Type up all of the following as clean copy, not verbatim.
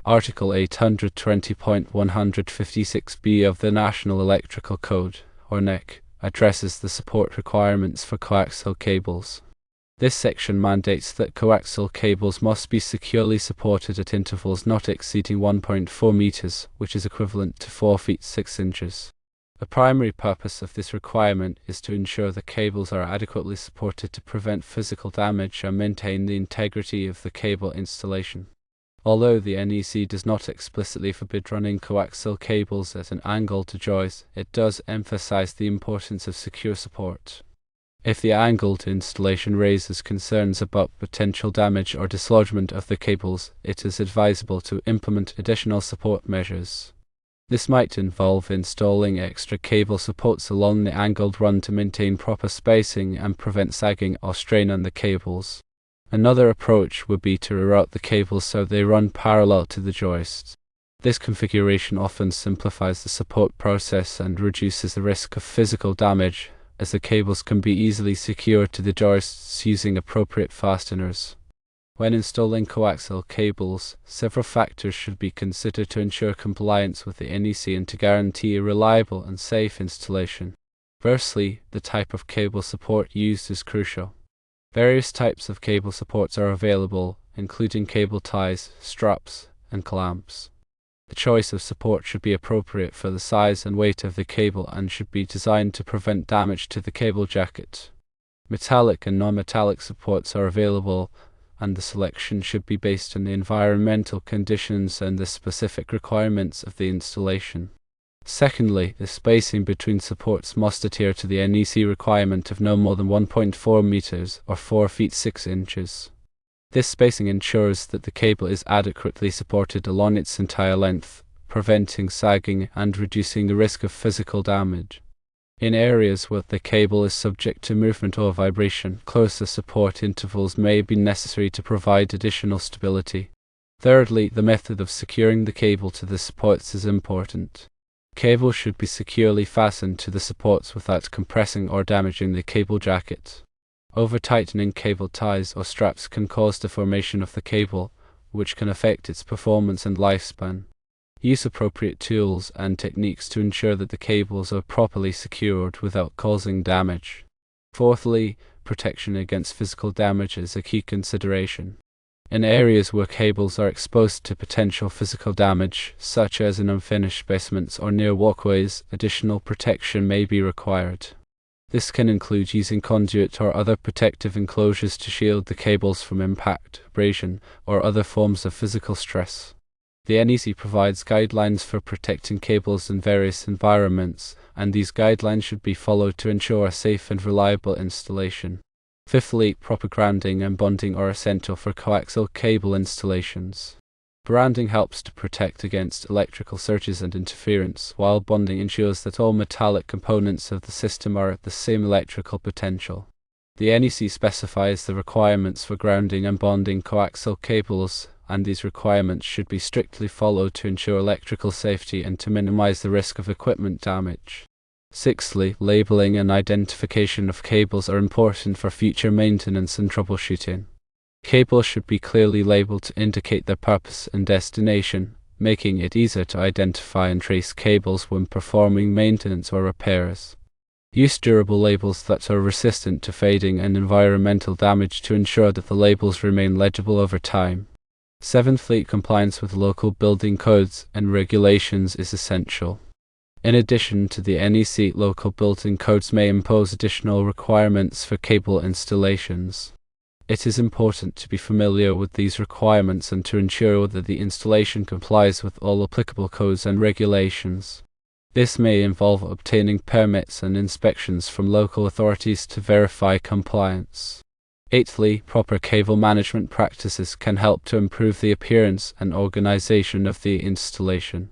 Article 820.156b of the National Electrical Code, or NEC, addresses the support requirements for coaxial cables. This section mandates that coaxial cables must be securely supported at intervals not exceeding 1.4 meters, which is equivalent to 4 feet 6 inches. The primary purpose of this requirement is to ensure the cables are adequately supported to prevent physical damage and maintain the integrity of the cable installation. Although the NEC does not explicitly forbid running coaxial cables at an angle to joists, it does emphasize the importance of secure support. If the angled installation raises concerns about potential damage or dislodgement of the cables, it is advisable to implement additional support measures. This might involve installing extra cable supports along the angled run to maintain proper spacing and prevent sagging or strain on the cables. Another approach would be to reroute the cables so they run parallel to the joists. This configuration often simplifies the support process and reduces the risk of physical damage, as the cables can be easily secured to the joists using appropriate fasteners. When installing coaxial cables, several factors should be considered to ensure compliance with the NEC and to guarantee a reliable and safe installation. Firstly, the type of cable support used is crucial. Various types of cable supports are available, including cable ties, straps, and clamps. The choice of support should be appropriate for the size and weight of the cable and should be designed to prevent damage to the cable jacket. Metallic and non-metallic supports are available, and the selection should be based on the environmental conditions and the specific requirements of the installation. Secondly, the spacing between supports must adhere to the NEC requirement of no more than 1.4 meters or 4 feet 6 inches. This spacing ensures that the cable is adequately supported along its entire length, preventing sagging and reducing the risk of physical damage. In areas where the cable is subject to movement or vibration, closer support intervals may be necessary to provide additional stability. Thirdly, the method of securing the cable to the supports is important. Cable should be securely fastened to the supports without compressing or damaging the cable jacket. Over-tightening cable ties or straps can cause deformation of the cable, which can affect its performance and lifespan. Use appropriate tools and techniques to ensure that the cables are properly secured without causing damage. Fourthly, protection against physical damage is a key consideration. In areas where cables are exposed to potential physical damage, such as in unfinished basements or near walkways, additional protection may be required. This can include using conduit or other protective enclosures to shield the cables from impact, abrasion, or other forms of physical stress. The NEC provides guidelines for protecting cables in various environments, and these guidelines should be followed to ensure a safe and reliable installation. Fifthly, proper grounding and bonding are essential for coaxial cable installations. Branding helps to protect against electrical surges and interference, while bonding ensures that all metallic components of the system are at the same electrical potential. The NEC specifies the requirements for grounding and bonding coaxial cables, and these requirements should be strictly followed to ensure electrical safety and to minimize the risk of equipment damage. Sixthly, labeling and identification of cables are important for future maintenance and troubleshooting. Cables should be clearly labeled to indicate their purpose and destination, making it easier to identify and trace cables when performing maintenance or repairs. Use durable labels that are resistant to fading and environmental damage to ensure that the labels remain legible over time. Seventhly, compliance with local building codes and regulations is essential. In addition to the NEC, local building codes may impose additional requirements for cable installations. It is important to be familiar with these requirements and to ensure that the installation complies with all applicable codes and regulations. This may involve obtaining permits and inspections from local authorities to verify compliance. Eighthly, proper cable management practices can help to improve the appearance and organization of the installation.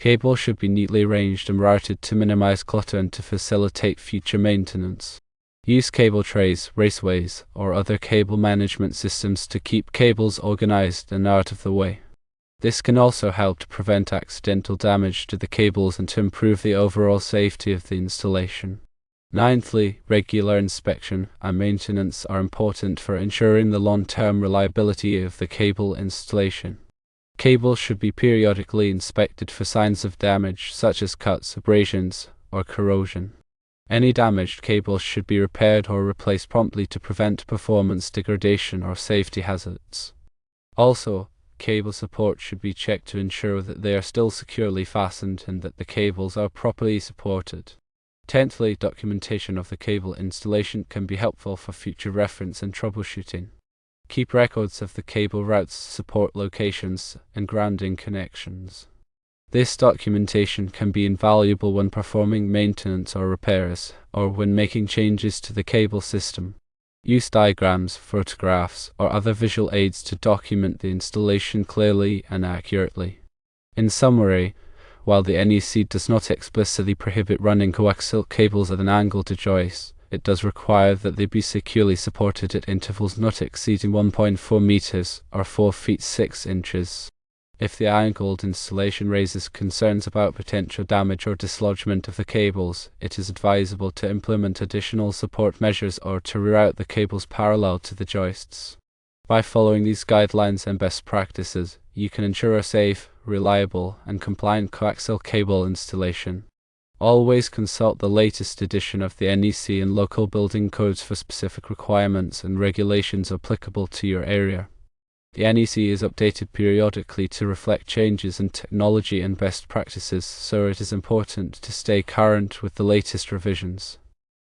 Cable should be neatly arranged and routed to minimize clutter and to facilitate future maintenance. Use cable trays, raceways, or other cable management systems to keep cables organized and out of the way. This can also help to prevent accidental damage to the cables and to improve the overall safety of the installation. Ninthly, regular inspection and maintenance are important for ensuring the long-term reliability of the cable installation. Cables should be periodically inspected for signs of damage such as cuts, abrasions, or corrosion. Any damaged cables should be repaired or replaced promptly to prevent performance degradation or safety hazards. Also, cable support should be checked to ensure that they are still securely fastened and that the cables are properly supported. Tenthly, documentation of the cable installation can be helpful for future reference and troubleshooting. Keep records of the cable routes, support locations, and grounding connections. This documentation can be invaluable when performing maintenance or repairs, or when making changes to the cable system. Use diagrams, photographs, or other visual aids to document the installation clearly and accurately. In summary, while the NEC does not explicitly prohibit running coaxial cables at an angle to joists, it does require that they be securely supported at intervals not exceeding 1.4 meters or 4 feet 6 inches. If the angled installation raises concerns about potential damage or dislodgement of the cables, it is advisable to implement additional support measures or to reroute the cables parallel to the joists. By following these guidelines and best practices, you can ensure a safe, reliable, and compliant coaxial cable installation. Always consult the latest edition of the NEC and local building codes for specific requirements and regulations applicable to your area. The NEC is updated periodically to reflect changes in technology and best practices, so it is important to stay current with the latest revisions.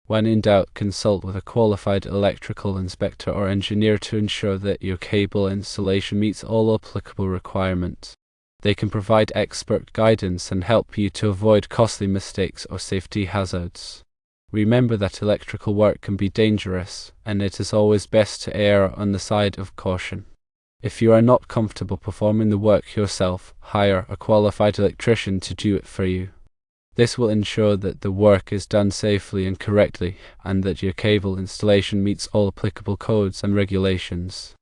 When in doubt, consult with a qualified electrical inspector or engineer to ensure that your cable installation meets all applicable requirements. They can provide expert guidance and help you to avoid costly mistakes or safety hazards. Remember that electrical work can be dangerous, and it is always best to err on the side of caution. If you are not comfortable performing the work yourself, hire a qualified electrician to do it for you. This will ensure that the work is done safely and correctly, and that your cable installation meets all applicable codes and regulations.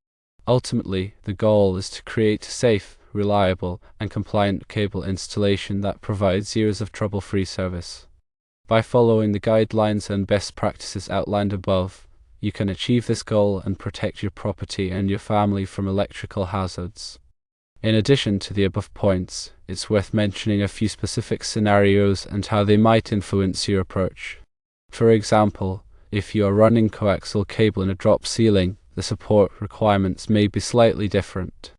Ultimately, the goal is to create a safe, reliable, and compliant cable installation that provides years of trouble-free service. By following the guidelines and best practices outlined above, you can achieve this goal and protect your property and your family from electrical hazards. In addition to the above points, it's worth mentioning a few specific scenarios and how they might influence your approach. For example, if you are running coaxial cable in a drop ceiling, the support requirements may be slightly different.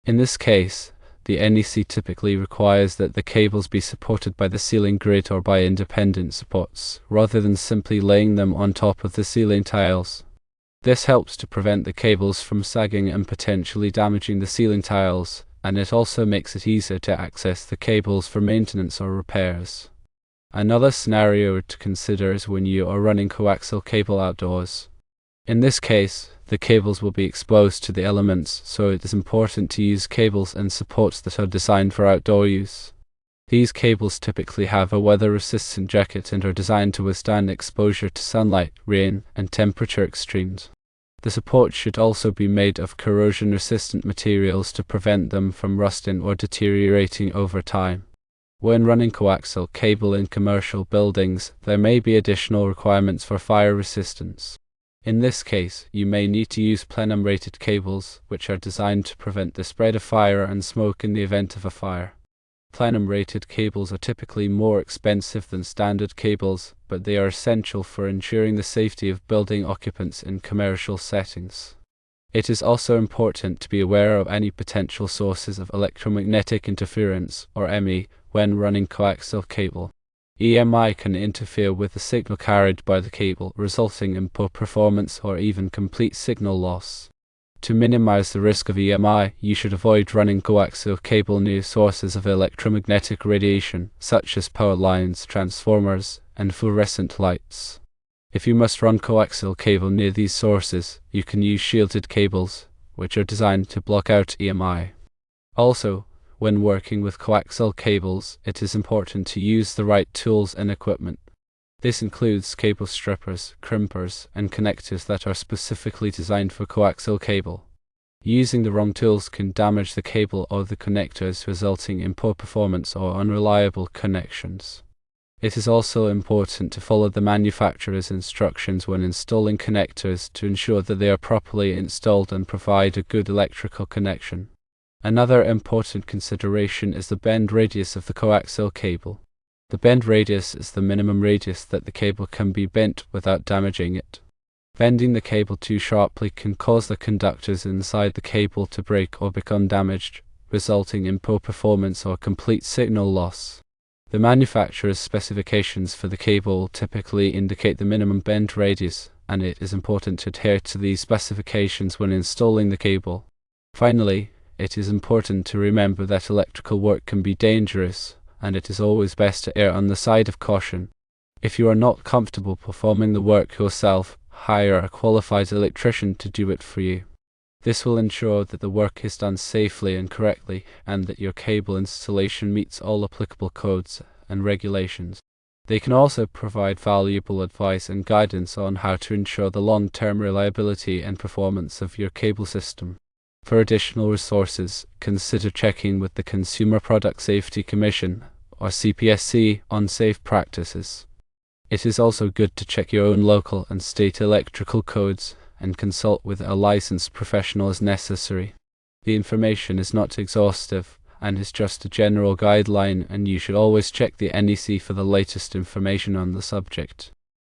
In this case, the NEC typically requires that the cables be supported by the ceiling grid or by independent supports, rather than simply laying them on top of the ceiling tiles. This helps to prevent the cables from sagging and potentially damaging the ceiling tiles, and it also makes it easier to access the cables for maintenance or repairs. Another scenario to consider is when you are running coaxial cable outdoors. In this case, the cables will be exposed to the elements, so it is important to use cables and supports that are designed for outdoor use. These cables typically have a weather-resistant jacket and are designed to withstand exposure to sunlight, rain, and temperature extremes. The support should also be made of corrosion-resistant materials to prevent them from rusting or deteriorating over time. When running coaxial cable in commercial buildings, there may be additional requirements for fire resistance. In this case, you may need to use plenum-rated cables, which are designed to prevent the spread of fire and smoke in the event of a fire. Plenum-rated cables are typically more expensive than standard cables, but they are essential for ensuring the safety of building occupants in commercial settings. It is also important to be aware of any potential sources of electromagnetic interference, or EMI, when running coaxial cable. EMI can interfere with the signal carried by the cable, resulting in poor performance or even complete signal loss. To minimize the risk of EMI, you should avoid running coaxial cable near sources of electromagnetic radiation, such as power lines, transformers, and fluorescent lights. If you must run coaxial cable near these sources, you can use shielded cables, which are designed to block out EMI. Also, when working with coaxial cables, it is important to use the right tools and equipment. This includes cable strippers, crimpers, and connectors that are specifically designed for coaxial cable. Using the wrong tools can damage the cable or the connectors, resulting in poor performance or unreliable connections. It is also important to follow the manufacturer's instructions when installing connectors to ensure that they are properly installed and provide a good electrical connection. Another important consideration is the bend radius of the coaxial cable. The bend radius is the minimum radius that the cable can be bent without damaging it. Bending the cable too sharply can cause the conductors inside the cable to break or become damaged, resulting in poor performance or complete signal loss. The manufacturer's specifications for the cable typically indicate the minimum bend radius, and it is important to adhere to these specifications when installing the cable. Finally, it is important to remember that electrical work can be dangerous, and it is always best to err on the side of caution. If you are not comfortable performing the work yourself, hire a qualified electrician to do it for you. This will ensure that the work is done safely and correctly, and that your cable installation meets all applicable codes and regulations. They can also provide valuable advice and guidance on how to ensure the long-term reliability and performance of your cable system. For additional resources, consider checking with the Consumer Product Safety Commission, or CPSC, on safe practices. It is also good to check your own local and state electrical codes and consult with a licensed professional as necessary. The information is not exhaustive and is just a general guideline, and you should always check the NEC for the latest information on the subject.